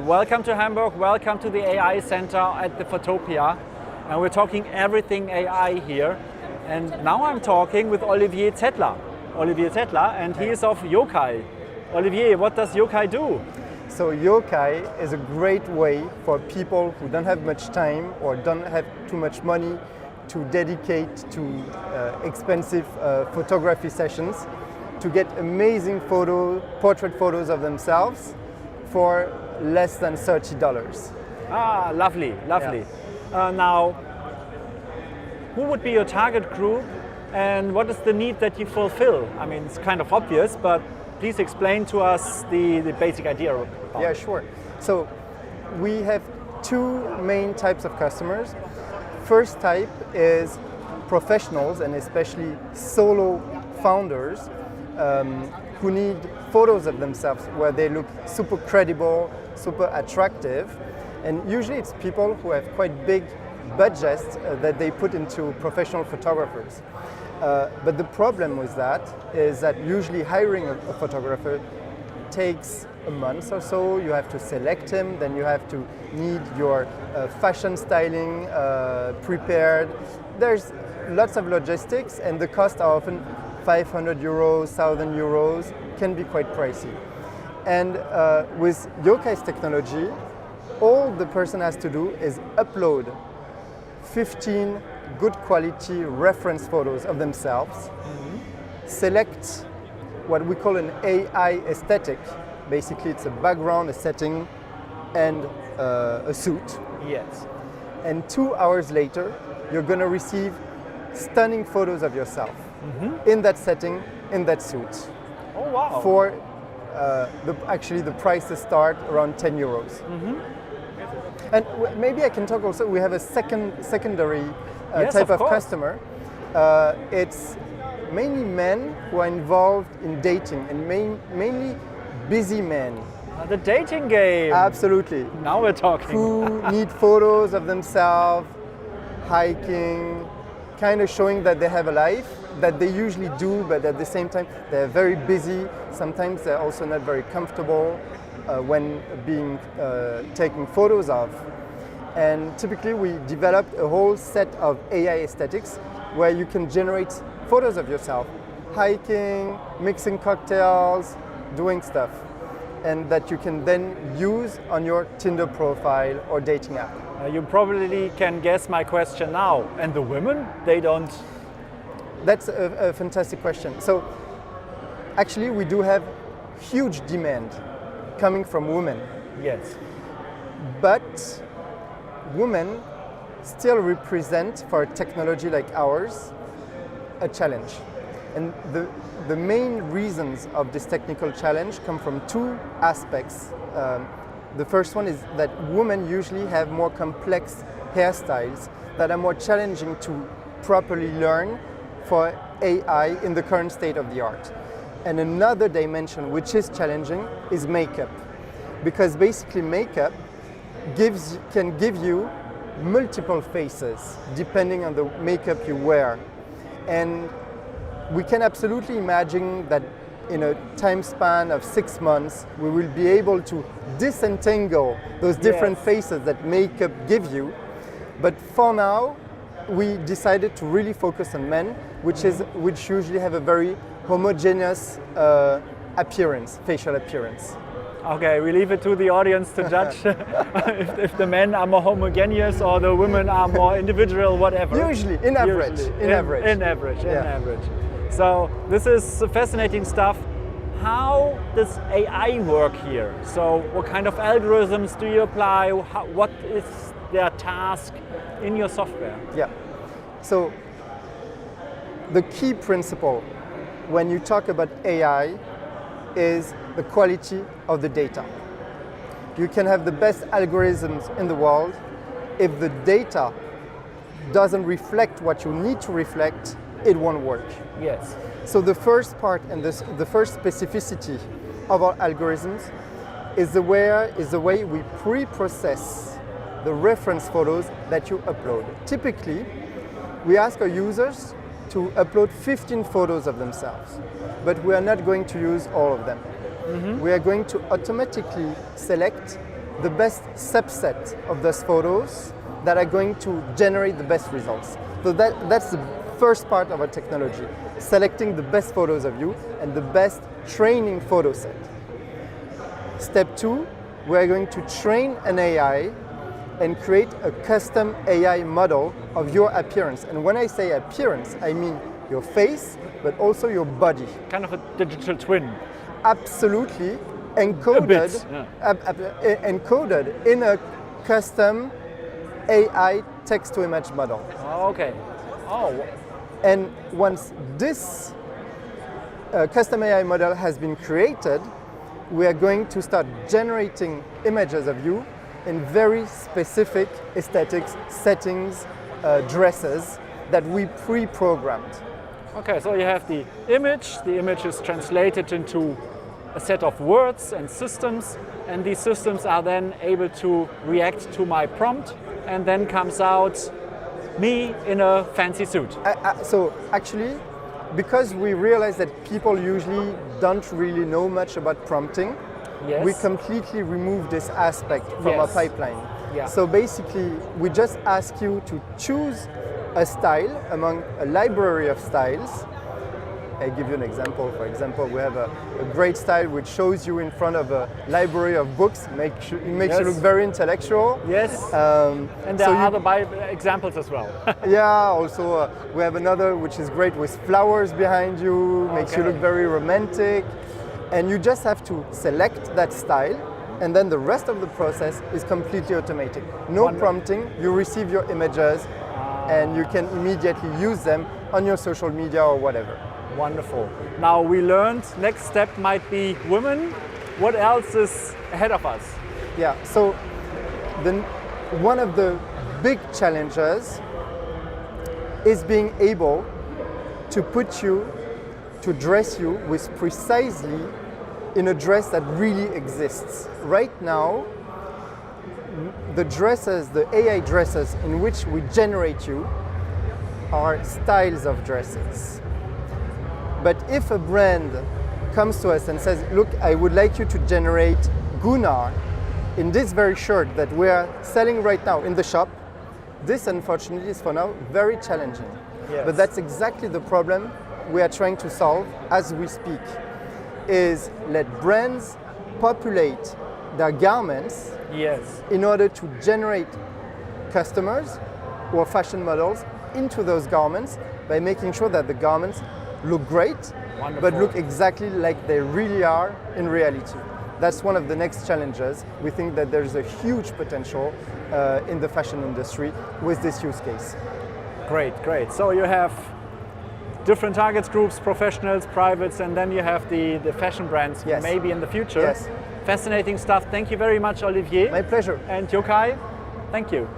Welcome to Hamburg, welcome to the AI Center at the PHOTOPIA. And we're talking everything AI here. And now I'm talking with Olivier Zetlers. And he is of Yokai. Olivier, what does Yokai do? So Yokai is a great way for people who don't have much time or don't have too much money to dedicate to expensive photography sessions to get amazing portrait photos of themselves for less than $30. Ah, lovely. Now, who would be your target group and what is the need that you fulfill? I mean, it's kind of obvious, but please explain to us the basic idea about it. Yeah, sure. So we have two main types of customers. First type is professionals and especially solo founders who need photos of themselves where they look super credible, super attractive. And usually it's people who have quite big budgets that they put into professional photographers. But the problem with that is that usually hiring a photographer takes a month or so. You have to select him, then you have to need your fashion styling prepared. There's lots of logistics and the costs are often 500 euros, 1,000 euros, can be quite pricey. And with Yokai's technology, all the person has to do is upload 15 good quality reference photos of themselves, select what we call an AI aesthetic. Basically, it's a background, a setting, and a suit. Yes. And 2 hours later, you're going to receive stunning photos of yourself in that setting, in that suit. Oh, wow. For actually the prices start around 10 euros. And maybe I can talk also, we have a secondary yes, type of course. customer. It's mainly men who are involved in dating and mainly busy men. The dating game. Absolutely. Now we're talking. Who need photos of themselves, hiking, kind of showing that they have a life that they usually do, but at the same time they're very busy. Sometimes they're also not very comfortable when being taken photos of. And typically we developed a whole set of AI aesthetics where you can generate photos of yourself, hiking, mixing cocktails, doing stuff, and that you can then use on your Tinder profile or dating app. You probably can guess my question now. And the women, they don't? That's a fantastic question. So actually we do have huge demand coming from women. Yes. But women still represent, for a technology like ours, a challenge. And the main reasons of this technical challenge come from two aspects. The first one is that women usually have more complex hairstyles that are more challenging to properly learn for AI in the current state of the art. And another dimension which is challenging is makeup. Because basically makeup can give you multiple faces depending on the makeup you wear. And we can absolutely imagine that in a time span of 6 months, we will be able to disentangle those different faces that makeup gives you. But for now, we decided to really focus on men, which usually have a very homogeneous appearance, facial appearance. Okay, we leave it to the audience to judge if the men are more homogeneous or the women are more individual, whatever. Usually, in average. In average. So this is fascinating stuff. How does AI work here? So what kind of algorithms do you apply? What is their task in your software? Yeah. So the key principle when you talk about AI is the quality of the data. You can have the best algorithms in the world. If the data doesn't reflect what you need to reflect, it won't work. Yes. So the first part and the first specificity of our algorithms is the way we pre-process the reference photos that you upload. Typically, we ask our users to upload 15 photos of themselves, but we are not going to use all of them. We are going to automatically select the best subset of those photos that are going to generate the best results. So that's the first part of our technology, selecting the best photos of you and the best training photo set. Step 2, we're going to train an AI and create a custom AI model of your appearance. And when I say appearance, I mean your face, but also your body. Kind of a digital twin. Absolutely, encoded, encoded in a custom AI text-to-image model. Oh, okay. Oh. And once this custom AI model has been created, we are going to start generating images of you in very specific aesthetics, settings, dresses that we pre-programmed. Okay, so you have the image is translated into a set of words and systems, and these systems are then able to react to my prompt, and then comes out me in a fancy suit. So actually, because we realize that people usually don't really know much about prompting, Yes. we completely remove this aspect from our pipeline. Yeah. So basically, we just ask you to choose a style among a library of styles. I give you an example. For example, we have a great style which shows you in front of a library of books. It makes you look very intellectual. Yes. And there so are other examples as well. Yeah, also we have another which is great with flowers behind you, makes you look very romantic. And you just have to select that style, and then the rest of the process is completely automatic. No prompting, you receive your images, and you can immediately use them on your social media or whatever. Wonderful. Now we learned next step might be women. What else is ahead of us? Yeah, so one of the big challenges is being able to to dress you with precisely in a dress that really exists. Right now, the dresses, the AI dresses in which we generate you are styles of dresses. But if a brand comes to us and says, look, I would like you to generate Gunnar in this very shirt that we are selling right now in the shop, this unfortunately is for now very challenging. Yes. But that's exactly the problem we are trying to solve as we speak, is let brands populate their garments in order to generate customers or fashion models into those garments by making sure that the garments look great, but look exactly like they really are in reality. That's one of the next challenges. We think that there's a huge potential in the fashion industry with this use case. Great, great. So you have different target groups, professionals, privates, and then you have the fashion brands maybe in the future. Yes. Fascinating stuff. Thank you very much, Olivier. My pleasure. And Yokai, thank you.